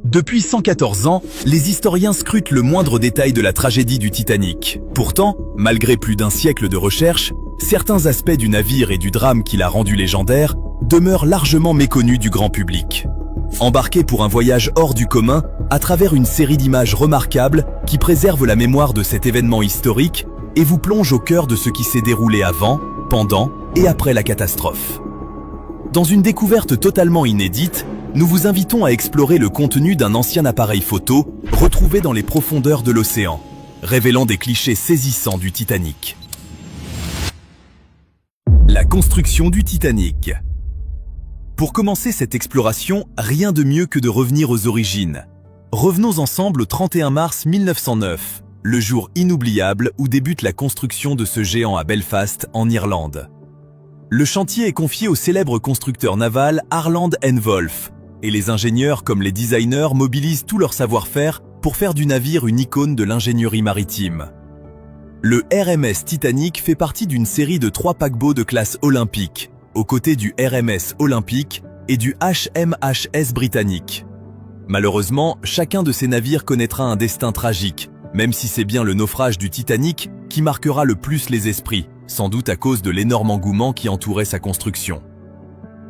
Depuis 114 ans, les historiens scrutent le moindre détail de la tragédie du Titanic. Pourtant, malgré plus d'un siècle de recherche, certains aspects du navire et du drame qui l'a rendu légendaire demeurent largement méconnus du grand public. Embarquez pour un voyage hors du commun à travers une série d'images remarquables qui préservent la mémoire de cet événement historique et vous plongent au cœur de ce qui s'est déroulé avant, pendant et après la catastrophe. Dans une découverte totalement inédite, nous vous invitons à explorer le contenu d'un ancien appareil photo retrouvé dans les profondeurs de l'océan, révélant des clichés saisissants du Titanic. La construction du Titanic. Pour commencer cette exploration, rien de mieux que de revenir aux origines. Revenons ensemble au 31 mars 1909, le jour inoubliable où débute la construction de ce géant à Belfast, en Irlande. Le chantier est confié au célèbre constructeur naval Harland & Wolff, et les ingénieurs comme les designers mobilisent tout leur savoir-faire pour faire du navire une icône de l'ingénierie maritime. Le RMS Titanic fait partie d'une série de 3 paquebots de classe olympique, aux côtés du RMS Olympique et du HMHS Britannique. Malheureusement, chacun de ces navires connaîtra un destin tragique, même si c'est bien le naufrage du Titanic qui marquera le plus les esprits, sans doute à cause de l'énorme engouement qui entourait sa construction.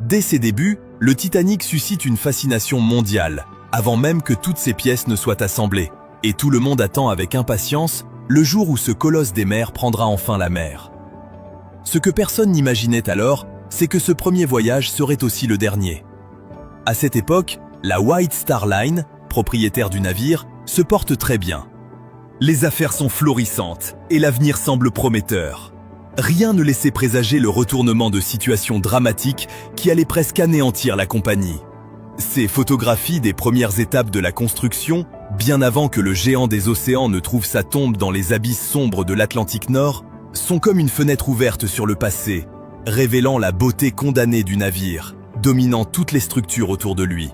Dès ses débuts, le Titanic suscite une fascination mondiale, avant même que toutes ses pièces ne soient assemblées, et tout le monde attend avec impatience le jour où ce colosse des mers prendra enfin la mer. Ce que personne n'imaginait alors, c'est que ce premier voyage serait aussi le dernier. À cette époque, la White Star Line, propriétaire du navire, se porte très bien. Les affaires sont florissantes et l'avenir semble prometteur. Rien ne laissait présager le retournement de situation dramatique qui allait presque anéantir la compagnie. Ces photographies des premières étapes de la construction, bien avant que le géant des océans ne trouve sa tombe dans les abysses sombres de l'Atlantique Nord, sont comme une fenêtre ouverte sur le passé, révélant la beauté condamnée du navire, dominant toutes les structures autour de lui.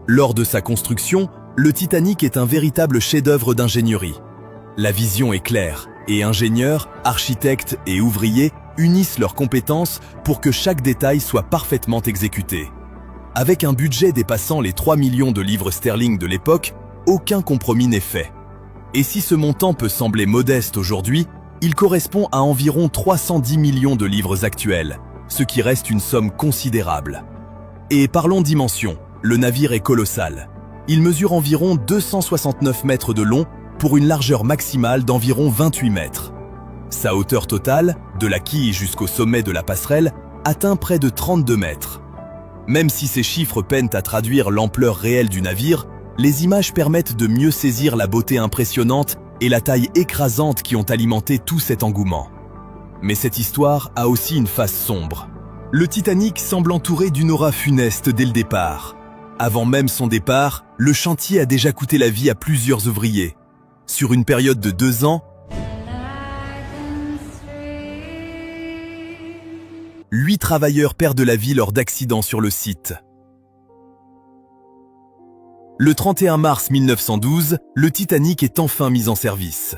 Lors de sa construction, le Titanic est un véritable chef-d'œuvre d'ingénierie. La vision est claire, et ingénieurs, architectes et ouvriers unissent leurs compétences pour que chaque détail soit parfaitement exécuté. Avec un budget dépassant les 3 millions de livres sterling de l'époque, aucun compromis n'est fait. Et si ce montant peut sembler modeste aujourd'hui, il correspond à environ 310 millions de livres actuels, ce qui reste une somme considérable. Et parlons dimension, le navire est colossal. Il mesure environ 269 mètres de long pour une largeur maximale d'environ 28 mètres. Sa hauteur totale, de la quille jusqu'au sommet de la passerelle, atteint près de 32 mètres. Même si ces chiffres peinent à traduire l'ampleur réelle du navire, les images permettent de mieux saisir la beauté impressionnante et la taille écrasante qui ont alimenté tout cet engouement. Mais cette histoire a aussi une face sombre. Le Titanic semble entouré d'une aura funeste dès le départ. Avant même son départ, le chantier a déjà coûté la vie à plusieurs ouvriers. Sur une période de 2 ans, 8 travailleurs perdent la vie lors d'accidents sur le site. Le 31 mars 1912, le Titanic est enfin mis en service.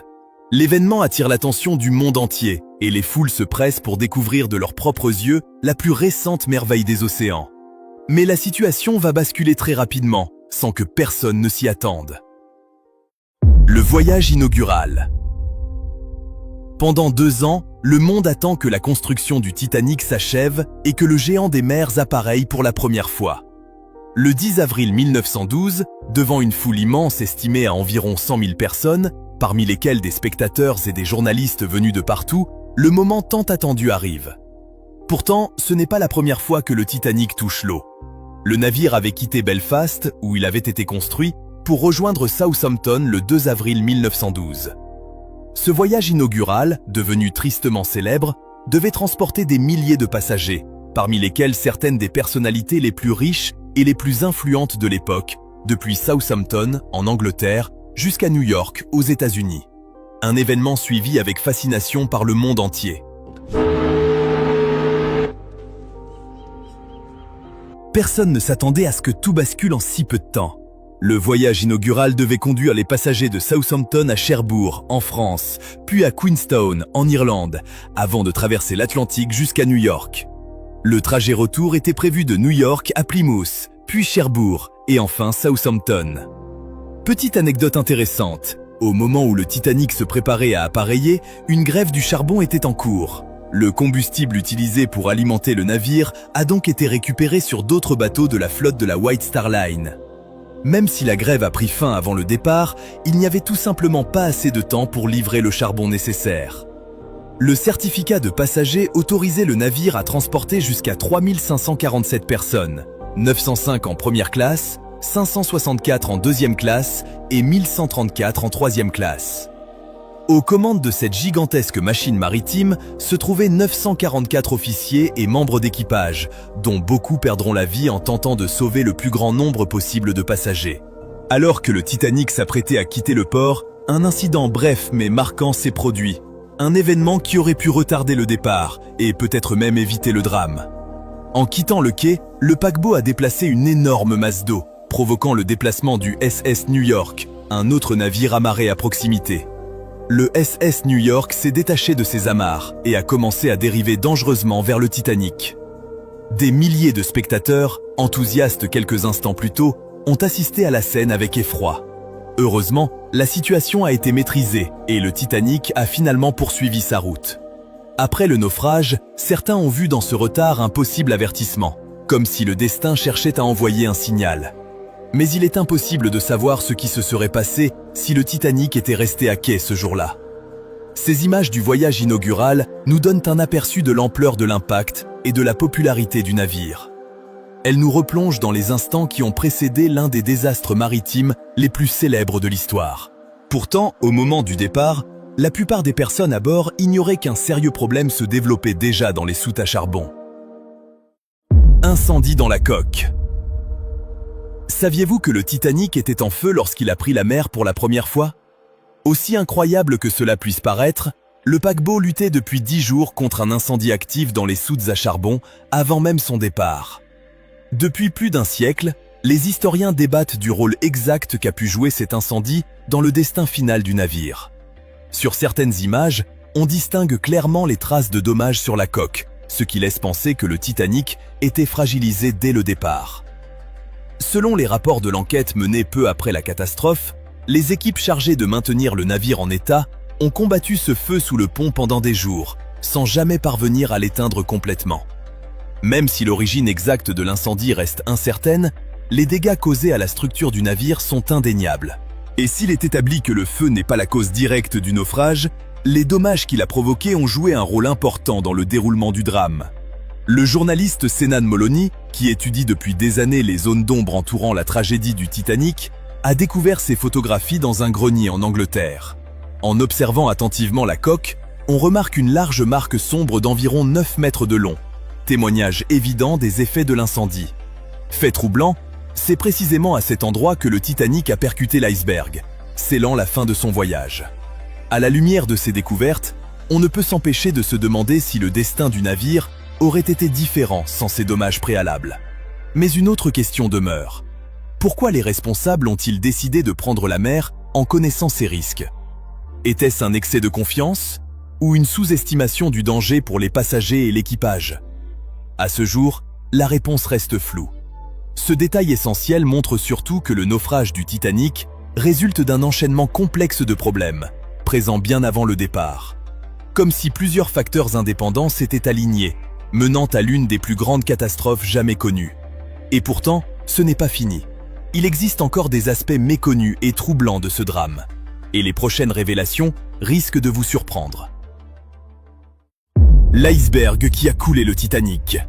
L'événement attire l'attention du monde entier et les foules se pressent pour découvrir de leurs propres yeux la plus récente merveille des océans. Mais la situation va basculer très rapidement, sans que personne ne s'y attende. Le voyage inaugural. Pendant 2 ans, le monde attend que la construction du Titanic s'achève et que le géant des mers appareille pour la première fois. Le 10 avril 1912, devant une foule immense estimée à environ 100 000 personnes, parmi lesquelles des spectateurs et des journalistes venus de partout, le moment tant attendu arrive. Pourtant, ce n'est pas la première fois que le Titanic touche l'eau. Le navire avait quitté Belfast, où il avait été construit, pour rejoindre Southampton le 2 avril 1912. Ce voyage inaugural, devenu tristement célèbre, devait transporter des milliers de passagers, parmi lesquels certaines des personnalités les plus riches et les plus influentes de l'époque, depuis Southampton, en Angleterre, jusqu'à New York, aux États-Unis. Un événement suivi avec fascination par le monde entier. Personne ne s'attendait à ce que tout bascule en si peu de temps. Le voyage inaugural devait conduire les passagers de Southampton à Cherbourg, en France, puis à Queenstown, en Irlande, avant de traverser l'Atlantique jusqu'à New York. Le trajet retour était prévu de New York à Plymouth, puis Cherbourg et enfin Southampton. Petite anecdote intéressante, au moment où le Titanic se préparait à appareiller, une grève du charbon était en cours. Le combustible utilisé pour alimenter le navire a donc été récupéré sur d'autres bateaux de la flotte de la White Star Line. Même si la grève a pris fin avant le départ, il n'y avait tout simplement pas assez de temps pour livrer le charbon nécessaire. Le certificat de passager autorisait le navire à transporter jusqu'à 3547 personnes, 905 en première classe, 564 en deuxième classe et 1134 en troisième classe. Aux commandes de cette gigantesque machine maritime se trouvaient 944 officiers et membres d'équipage, dont beaucoup perdront la vie en tentant de sauver le plus grand nombre possible de passagers. Alors que le Titanic s'apprêtait à quitter le port, un incident bref mais marquant s'est produit. Un événement qui aurait pu retarder le départ et peut-être même éviter le drame. En quittant le quai, le paquebot a déplacé une énorme masse d'eau, provoquant le déplacement du SS New York, un autre navire amarré à proximité. Le SS New York s'est détaché de ses amarres et a commencé à dériver dangereusement vers le Titanic. Des milliers de spectateurs, enthousiastes quelques instants plus tôt, ont assisté à la scène avec effroi. Heureusement, la situation a été maîtrisée et le Titanic a finalement poursuivi sa route. Après le naufrage, certains ont vu dans ce retard un possible avertissement, comme si le destin cherchait à envoyer un signal. Mais il est impossible de savoir ce qui se serait passé si le Titanic était resté à quai ce jour-là. Ces images du voyage inaugural nous donnent un aperçu de l'ampleur de l'impact et de la popularité du navire. Elles nous replongent dans les instants qui ont précédé l'un des désastres maritimes les plus célèbres de l'histoire. Pourtant, au moment du départ, la plupart des personnes à bord ignoraient qu'un sérieux problème se développait déjà dans les soutes à charbon. Incendie dans la coque. Saviez-vous que le Titanic était en feu lorsqu'il a pris la mer pour la première fois? Aussi incroyable que cela puisse paraître, le paquebot luttait depuis 10 jours contre un incendie actif dans les soutes à charbon avant même son départ. Depuis plus d'un siècle, les historiens débattent du rôle exact qu'a pu jouer cet incendie dans le destin final du navire. Sur certaines images, on distingue clairement les traces de dommages sur la coque, ce qui laisse penser que le Titanic était fragilisé dès le départ. Selon les rapports de l'enquête menée peu après la catastrophe, les équipes chargées de maintenir le navire en état ont combattu ce feu sous le pont pendant des jours, sans jamais parvenir à l'éteindre complètement. Même si l'origine exacte de l'incendie reste incertaine, les dégâts causés à la structure du navire sont indéniables. Et s'il est établi que le feu n'est pas la cause directe du naufrage, les dommages qu'il a provoqués ont joué un rôle important dans le déroulement du drame. Le journaliste Senan Molony, qui étudie depuis des années les zones d'ombre entourant la tragédie du Titanic, a découvert ces photographies dans un grenier en Angleterre. En observant attentivement la coque, on remarque une large marque sombre d'environ 9 mètres de long, témoignage évident des effets de l'incendie. Fait troublant, c'est précisément à cet endroit que le Titanic a percuté l'iceberg, scellant la fin de son voyage. À la lumière de ces découvertes, on ne peut s'empêcher de se demander si le destin du navire aurait été différent sans ces dommages préalables. Mais une autre question demeure. Pourquoi les responsables ont-ils décidé de prendre la mer en connaissant ces risques? Était-ce un excès de confiance ou une sous-estimation du danger pour les passagers et l'équipage? À ce jour, la réponse reste floue. Ce détail essentiel montre surtout que le naufrage du Titanic résulte d'un enchaînement complexe de problèmes, présents bien avant le départ. Comme si plusieurs facteurs indépendants s'étaient alignés, menant à l'une des plus grandes catastrophes jamais connues. Et pourtant, ce n'est pas fini. Il existe encore des aspects méconnus et troublants de ce drame. Et les prochaines révélations risquent de vous surprendre. L'iceberg qui a coulé le Titanic.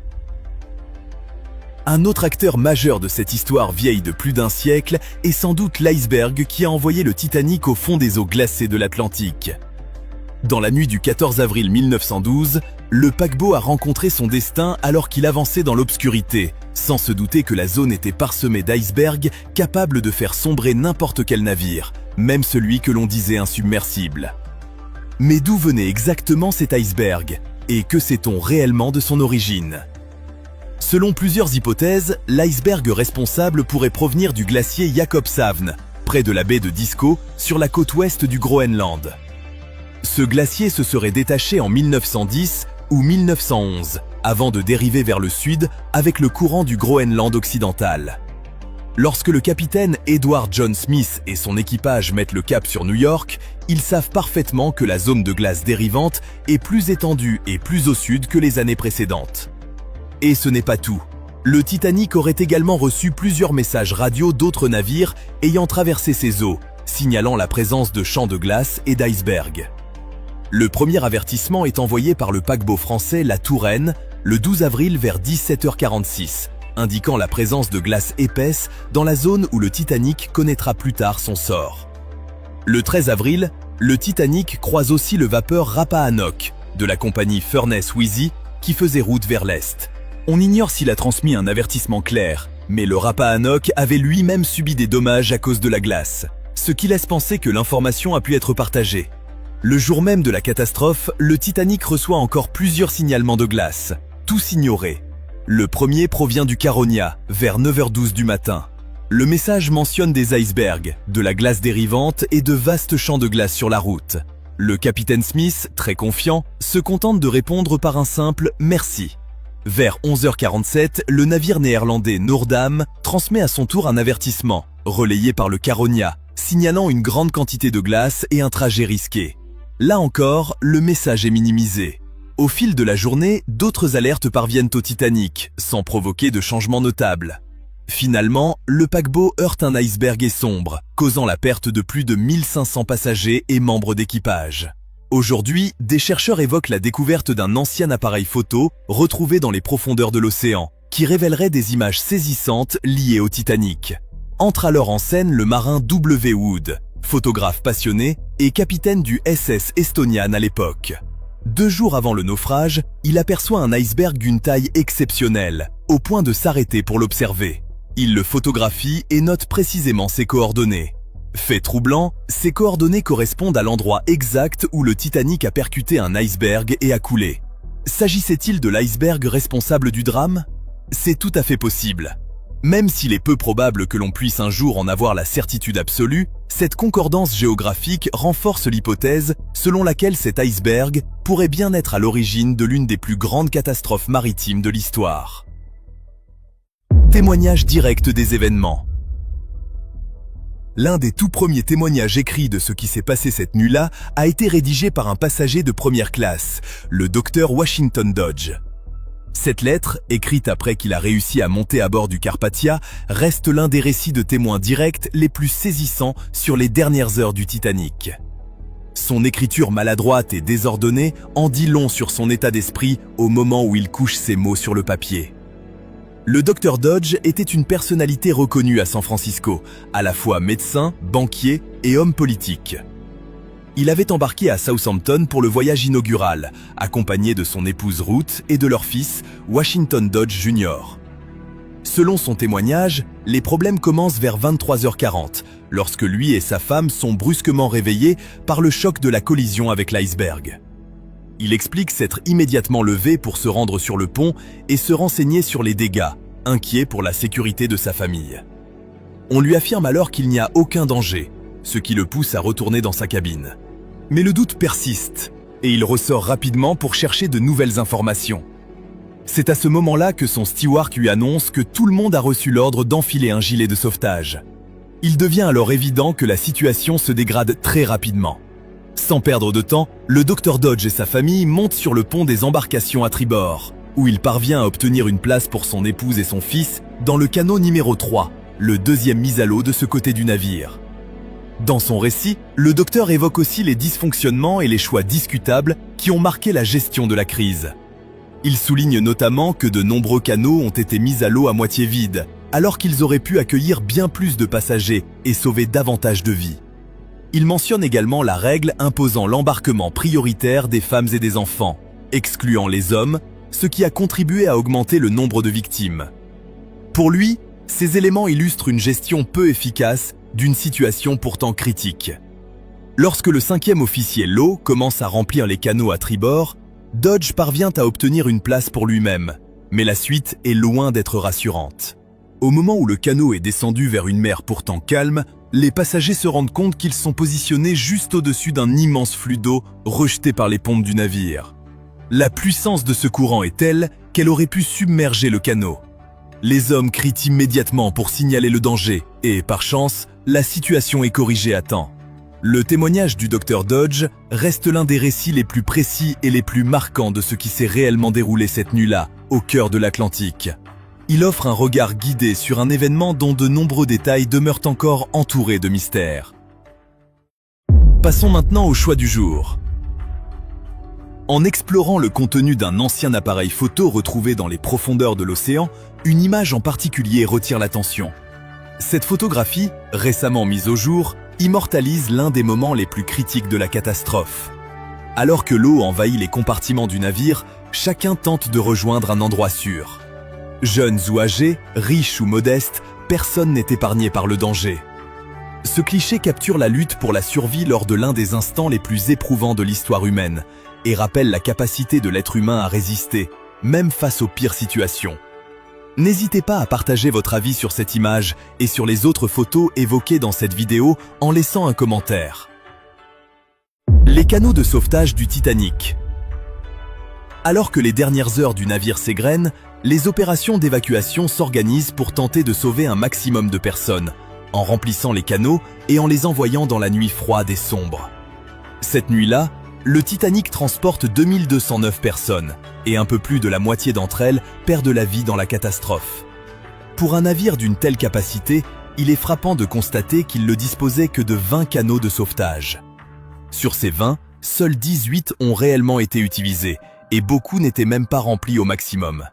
Un autre acteur majeur de cette histoire vieille de plus d'un siècle est sans doute l'iceberg qui a envoyé le Titanic au fond des eaux glacées de l'Atlantique. Dans la nuit du 14 avril 1912, le paquebot a rencontré son destin alors qu'il avançait dans l'obscurité, sans se douter que la zone était parsemée d'icebergs capables de faire sombrer n'importe quel navire, même celui que l'on disait insubmersible. Mais d'où venait exactement cet iceberg? Et que sait-on réellement de son origine? Selon plusieurs hypothèses, l'iceberg responsable pourrait provenir du glacier Jakobshavn, près de la baie de Disko, sur la côte ouest du Groenland. Ce glacier se serait détaché en 1910 ou 1911, avant de dériver vers le sud avec le courant du Groenland occidental. Lorsque le capitaine Edward John Smith et son équipage mettent le cap sur New York, ils savent parfaitement que la zone de glace dérivante est plus étendue et plus au sud que les années précédentes. Et ce n'est pas tout. Le Titanic aurait également reçu plusieurs messages radio d'autres navires ayant traversé ses eaux, signalant la présence de champs de glace et d'icebergs. Le premier avertissement est envoyé par le paquebot français La Touraine le 12 avril vers 17h46, indiquant la présence de glace épaisse dans la zone où le Titanic connaîtra plus tard son sort. Le 13 avril, le Titanic croise aussi le vapeur Rappahannock de la compagnie Furness Wheezy qui faisait route vers l'est. On ignore s'il a transmis un avertissement clair, mais le Rappahannock avait lui-même subi des dommages à cause de la glace, ce qui laisse penser que l'information a pu être partagée. Le jour même de la catastrophe, le Titanic reçoit encore plusieurs signalements de glace, tous ignorés. Le premier provient du Caronia, vers 9h12 du matin. Le message mentionne des icebergs, de la glace dérivante et de vastes champs de glace sur la route. Le capitaine Smith, très confiant, se contente de répondre par un simple « merci ». Vers 11h47, le navire néerlandais Noordam transmet à son tour un avertissement, relayé par le Caronia, signalant une grande quantité de glace et un trajet risqué. Là encore, le message est minimisé. Au fil de la journée, d'autres alertes parviennent au Titanic, sans provoquer de changement notable. Finalement, le paquebot heurte un iceberg et sombre, causant la perte de plus de 1500 passagers et membres d'équipage. Aujourd'hui, des chercheurs évoquent la découverte d'un ancien appareil photo retrouvé dans les profondeurs de l'océan, qui révélerait des images saisissantes liées au Titanic. Entre alors en scène le marin W. Wood, photographe passionné et capitaine du SS Estonian à l'époque. 2 jours avant le naufrage, il aperçoit un iceberg d'une taille exceptionnelle, au point de s'arrêter pour l'observer. Il le photographie et note précisément ses coordonnées. Fait troublant, ces coordonnées correspondent à l'endroit exact où le Titanic a percuté un iceberg et a coulé. S'agissait-il de l'iceberg responsable du drame? C'est tout à fait possible. Même s'il est peu probable que l'on puisse un jour en avoir la certitude absolue, cette concordance géographique renforce l'hypothèse selon laquelle cet iceberg pourrait bien être à l'origine de l'une des plus grandes catastrophes maritimes de l'histoire. Témoignage direct des événements. L'un des tout premiers témoignages écrits de ce qui s'est passé cette nuit-là a été rédigé par un passager de première classe, le docteur Washington Dodge. Cette lettre, écrite après qu'il a réussi à monter à bord du Carpathia, reste l'un des récits de témoins directs les plus saisissants sur les dernières heures du Titanic. Son écriture maladroite et désordonnée en dit long sur son état d'esprit au moment où il couche ses mots sur le papier. Le Dr Dodge était une personnalité reconnue à San Francisco, à la fois médecin, banquier et homme politique. Il avait embarqué à Southampton pour le voyage inaugural, accompagné de son épouse Ruth et de leur fils, Washington Dodge Jr. Selon son témoignage, les problèmes commencent vers 23h40, lorsque lui et sa femme sont brusquement réveillés par le choc de la collision avec l'iceberg. Il explique s'être immédiatement levé pour se rendre sur le pont et se renseigner sur les dégâts, inquiet pour la sécurité de sa famille. On lui affirme alors qu'il n'y a aucun danger, ce qui le pousse à retourner dans sa cabine. Mais le doute persiste, et il ressort rapidement pour chercher de nouvelles informations. C'est à ce moment-là que son steward lui annonce que tout le monde a reçu l'ordre d'enfiler un gilet de sauvetage. Il devient alors évident que la situation se dégrade très rapidement. Sans perdre de temps, le Dr Dodge et sa famille montent sur le pont des embarcations à tribord, où il parvient à obtenir une place pour son épouse et son fils dans le canot numéro 3, le deuxième mis à l'eau de ce côté du navire. Dans son récit, le docteur évoque aussi les dysfonctionnements et les choix discutables qui ont marqué la gestion de la crise. Il souligne notamment que de nombreux canots ont été mis à l'eau à moitié vides, alors qu'ils auraient pu accueillir bien plus de passagers et sauver davantage de vies. Il mentionne également la règle imposant l'embarquement prioritaire des femmes et des enfants, excluant les hommes, ce qui a contribué à augmenter le nombre de victimes. Pour lui, ces éléments illustrent une gestion peu efficace d'une situation pourtant critique. Lorsque le 5e officier Lowe commence à remplir les canots à tribord, Dodge parvient à obtenir une place pour lui-même, mais la suite est loin d'être rassurante. Au moment où le canot est descendu vers une mer pourtant calme, les passagers se rendent compte qu'ils sont positionnés juste au-dessus d'un immense flux d'eau rejeté par les pompes du navire. La puissance de ce courant est telle qu'elle aurait pu submerger le canot. Les hommes crient immédiatement pour signaler le danger et, par chance, la situation est corrigée à temps. Le témoignage du Dr Dodge reste l'un des récits les plus précis et les plus marquants de ce qui s'est réellement déroulé cette nuit-là, au cœur de l'Atlantique. Il offre un regard guidé sur un événement dont de nombreux détails demeurent encore entourés de mystères. Passons maintenant au choix du jour. En explorant le contenu d'un ancien appareil photo retrouvé dans les profondeurs de l'océan, une image en particulier retire l'attention. Cette photographie, récemment mise au jour, immortalise l'un des moments les plus critiques de la catastrophe. Alors que l'eau envahit les compartiments du navire, chacun tente de rejoindre un endroit sûr. Jeunes ou âgés, riches ou modestes, personne n'est épargné par le danger. Ce cliché capture la lutte pour la survie lors de l'un des instants les plus éprouvants de l'histoire humaine et rappelle la capacité de l'être humain à résister, même face aux pires situations. N'hésitez pas à partager votre avis sur cette image et sur les autres photos évoquées dans cette vidéo en laissant un commentaire. Les canaux de sauvetage du Titanic. Alors que les dernières heures du navire s'égrènent, les opérations d'évacuation s'organisent pour tenter de sauver un maximum de personnes, en remplissant les canaux et en les envoyant dans la nuit froide et sombre. Cette nuit-là, le Titanic transporte 2209 personnes, et un peu plus de la moitié d'entre elles perdent la vie dans la catastrophe. Pour un navire d'une telle capacité, il est frappant de constater qu'il ne disposait que de 20 canaux de sauvetage. Sur ces 20, seuls 18 ont réellement été utilisés, et beaucoup n'étaient même pas remplis au maximum.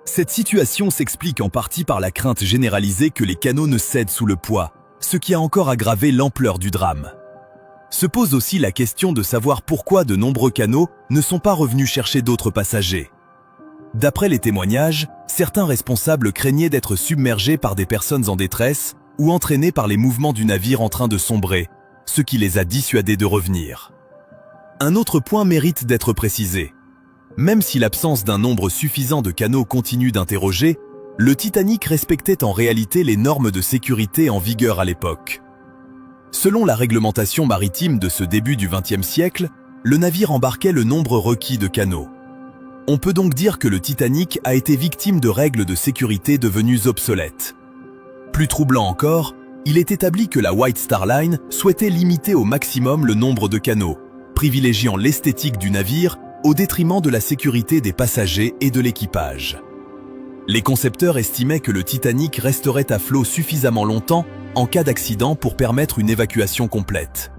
Cette situation s'explique en partie par la crainte généralisée que les canaux ne cèdent sous le poids, ce qui a encore aggravé l'ampleur du drame. Se pose aussi la question de savoir pourquoi de nombreux canaux ne sont pas revenus chercher d'autres passagers. D'après les témoignages, certains responsables craignaient d'être submergés par des personnes en détresse ou entraînés par les mouvements du navire en train de sombrer, ce qui les a dissuadés de revenir. Un autre point mérite d'être précisé. Même si l'absence d'un nombre suffisant de canaux continue d'interroger, le Titanic respectait en réalité les normes de sécurité en vigueur à l'époque. Selon la réglementation maritime de ce début du XXe siècle, le navire embarquait le nombre requis de canaux. On peut donc dire que le Titanic a été victime de règles de sécurité devenues obsolètes. Plus troublant encore, il est établi que la White Star Line souhaitait limiter au maximum le nombre de canaux, privilégiant l'esthétique du navire au détriment de la sécurité des passagers et de l'équipage. Les concepteurs estimaient que le Titanic resterait à flot suffisamment longtemps en cas d'accident pour permettre une évacuation complète.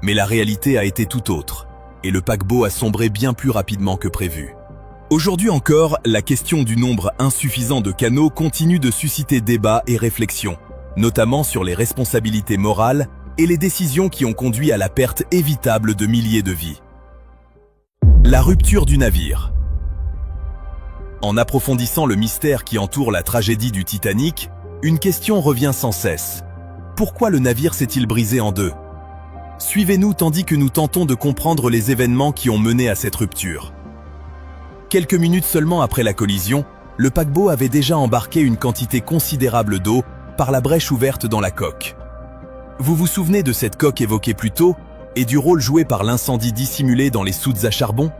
Mais la réalité a été tout autre, et le paquebot a sombré bien plus rapidement que prévu. Aujourd'hui encore, la question du nombre insuffisant de canaux continue de susciter débats et réflexions, notamment sur les responsabilités morales et les décisions qui ont conduit à la perte évitable de milliers de vies. La rupture du navire. En approfondissant le mystère qui entoure la tragédie du Titanic, une question revient sans cesse. Pourquoi le navire s'est-il brisé en deux? Suivez-nous tandis que nous tentons de comprendre les événements qui ont mené à cette rupture. Quelques minutes seulement après la collision, le paquebot avait déjà embarqué une quantité considérable d'eau par la brèche ouverte dans la coque. Vous vous souvenez de cette coque évoquée plus tôt et du rôle joué par l'incendie dissimulé dans les soutes à charbon?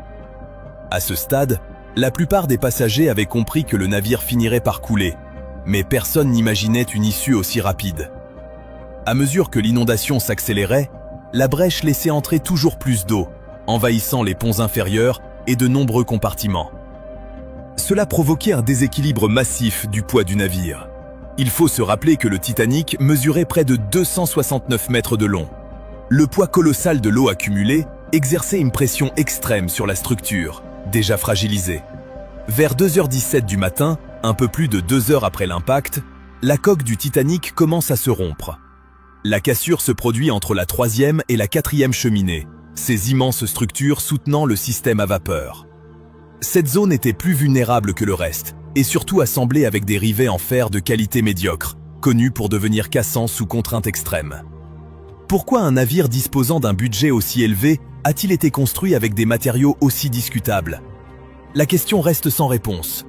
À ce stade, la plupart des passagers avaient compris que le navire finirait par couler, mais personne n'imaginait une issue aussi rapide. À mesure que l'inondation s'accélérait, la brèche laissait entrer toujours plus d'eau, envahissant les ponts inférieurs et de nombreux compartiments. Cela provoquait un déséquilibre massif du poids du navire. Il faut se rappeler que le Titanic mesurait près de 269 mètres de long. Le poids colossal de l'eau accumulée exerçait une pression extrême sur la structure, déjà fragilisée. Vers 2h17 du matin, un peu plus de 2 heures après l'impact, la coque du Titanic commence à se rompre. La cassure se produit entre la 3e et la 4e cheminée, ces immenses structures soutenant le système à vapeur. Cette zone était plus vulnérable que le reste, et surtout assemblée avec des rivets en fer de qualité médiocre, connus pour devenir cassants sous contraintes extrêmes. Pourquoi un navire disposant d'un budget aussi élevé a-t-il été construit avec des matériaux aussi discutables? La question reste sans réponse.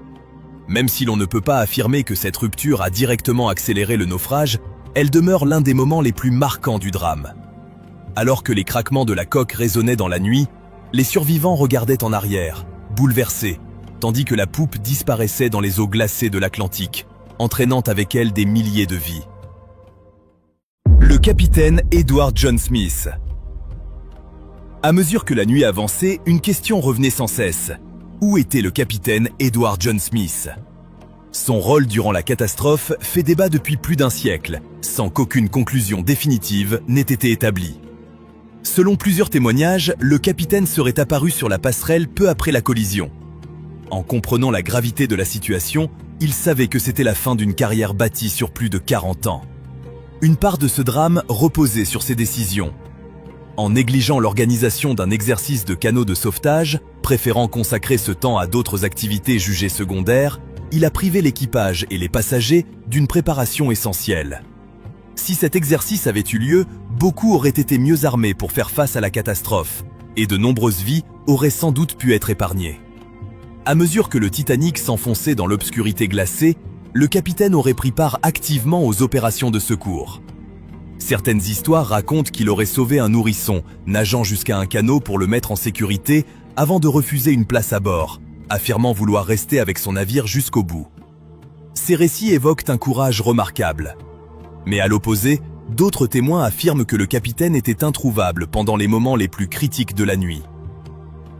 Même si l'on ne peut pas affirmer que cette rupture a directement accéléré le naufrage, elle demeure l'un des moments les plus marquants du drame. Alors que les craquements de la coque résonnaient dans la nuit, les survivants regardaient en arrière, bouleversés, tandis que la poupe disparaissait dans les eaux glacées de l'Atlantique, entraînant avec elle des milliers de vies. Le capitaine Edward John Smith. À mesure que la nuit avançait, une question revenait sans cesse. Où était le capitaine Edward John Smith? Son rôle durant la catastrophe fait débat depuis plus d'un siècle, sans qu'aucune conclusion définitive n'ait été établie. Selon plusieurs témoignages, le capitaine serait apparu sur la passerelle peu après la collision. En comprenant la gravité de la situation, il savait que c'était la fin d'une carrière bâtie sur plus de 40 ans. Une part de ce drame reposait sur ses décisions. En négligeant l'organisation d'un exercice de canot de sauvetage, préférant consacrer ce temps à d'autres activités jugées secondaires, il a privé l'équipage et les passagers d'une préparation essentielle. Si cet exercice avait eu lieu, beaucoup auraient été mieux armés pour faire face à la catastrophe, et de nombreuses vies auraient sans doute pu être épargnées. À mesure que le Titanic s'enfonçait dans l'obscurité glacée, le capitaine aurait pris part activement aux opérations de secours. Certaines histoires racontent qu'il aurait sauvé un nourrisson, nageant jusqu'à un canot pour le mettre en sécurité avant de refuser une place à bord, affirmant vouloir rester avec son navire jusqu'au bout. Ces récits évoquent un courage remarquable. Mais à l'opposé, d'autres témoins affirment que le capitaine était introuvable pendant les moments les plus critiques de la nuit.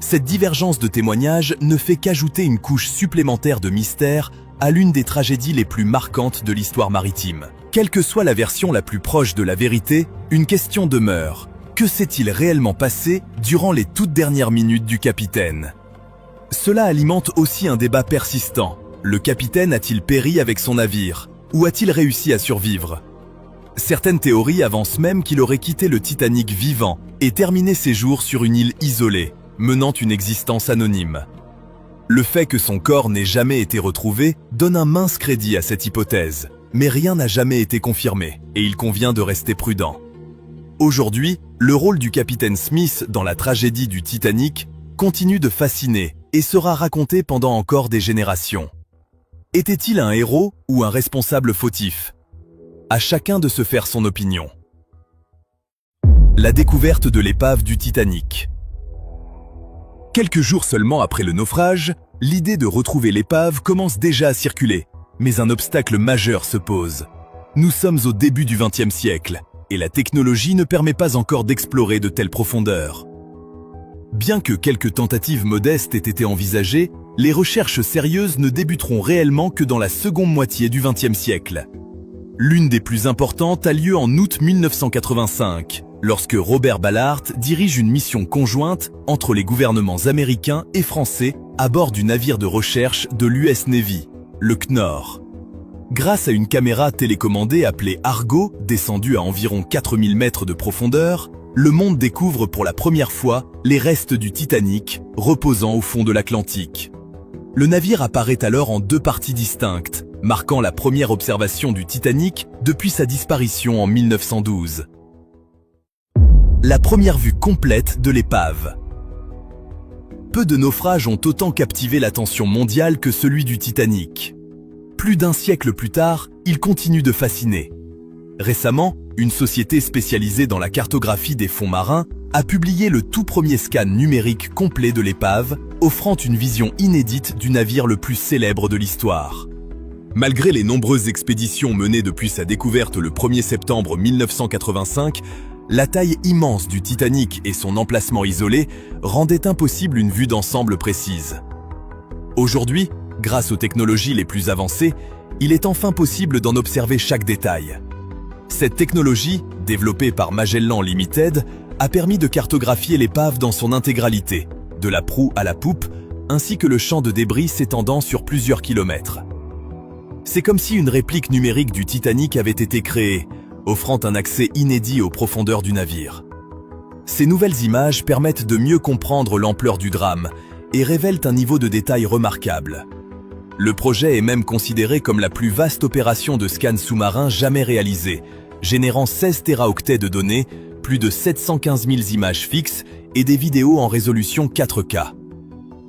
Cette divergence de témoignages ne fait qu'ajouter une couche supplémentaire de mystère à l'une des tragédies les plus marquantes de l'histoire maritime. Quelle que soit la version la plus proche de la vérité, une question demeure. Que s'est-il réellement passé durant les toutes dernières minutes du capitaine? Cela alimente aussi un débat persistant. Le capitaine a-t-il péri avec son navire? Ou a-t-il réussi à survivre? Certaines théories avancent même qu'il aurait quitté le Titanic vivant et terminé ses jours sur une île isolée, menant une existence anonyme. Le fait que son corps n'ait jamais été retrouvé donne un mince crédit à cette hypothèse, mais rien n'a jamais été confirmé, et il convient de rester prudent. Aujourd'hui, le rôle du capitaine Smith dans la tragédie du Titanic continue de fasciner et sera raconté pendant encore des générations. Était-il un héros ou un responsable fautif? À chacun de se faire son opinion. La découverte de l'épave du Titanic. Quelques jours seulement après le naufrage, l'idée de retrouver l'épave commence déjà à circuler, mais un obstacle majeur se pose. Nous sommes au début du XXe siècle, et la technologie ne permet pas encore d'explorer de telles profondeurs. Bien que quelques tentatives modestes aient été envisagées, les recherches sérieuses ne débuteront réellement que dans la seconde moitié du XXe siècle. L'une des plus importantes a lieu en août 1985, lorsque Robert Ballard dirige une mission conjointe entre les gouvernements américains et français à bord du navire de recherche de l'US Navy, le Knorr. Grâce à une caméra télécommandée appelée Argo, descendue à environ 4000 mètres de profondeur, le monde découvre pour la première fois les restes du Titanic reposant au fond de l'Atlantique. Le navire apparaît alors en deux parties distinctes, marquant la première observation du Titanic depuis sa disparition en 1912. La première vue complète de l'épave. Peu de naufrages ont autant captivé l'attention mondiale que celui du Titanic. Plus d'un siècle plus tard, il continue de fasciner. Récemment, une société spécialisée dans la cartographie des fonds marins a publié le tout premier scan numérique complet de l'épave, offrant une vision inédite du navire le plus célèbre de l'histoire. Malgré les nombreuses expéditions menées depuis sa découverte le 1er septembre 1985, la taille immense du Titanic et son emplacement isolé rendaient impossible une vue d'ensemble précise. Aujourd'hui, grâce aux technologies les plus avancées, il est enfin possible d'en observer chaque détail. Cette technologie, développée par Magellan Limited, a permis de cartographier l'épave dans son intégralité, de la proue à la poupe, ainsi que le champ de débris s'étendant sur plusieurs kilomètres. C'est comme si une réplique numérique du Titanic avait été créée, offrant un accès inédit aux profondeurs du navire. Ces nouvelles images permettent de mieux comprendre l'ampleur du drame et révèlent un niveau de détail remarquable. Le projet est même considéré comme la plus vaste opération de scan sous-marin jamais réalisée, générant 16 téraoctets de données, plus de 715 000 images fixes et des vidéos en résolution 4K.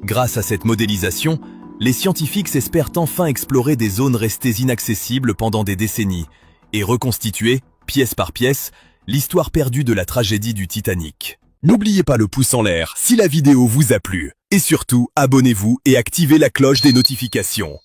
Grâce à cette modélisation, les scientifiques espèrent enfin explorer des zones restées inaccessibles pendant des décennies et reconstituer, pièce par pièce, l'histoire perdue de la tragédie du Titanic. N'oubliez pas le pouce en l'air si la vidéo vous a plu. Et surtout, abonnez-vous et activez la cloche des notifications.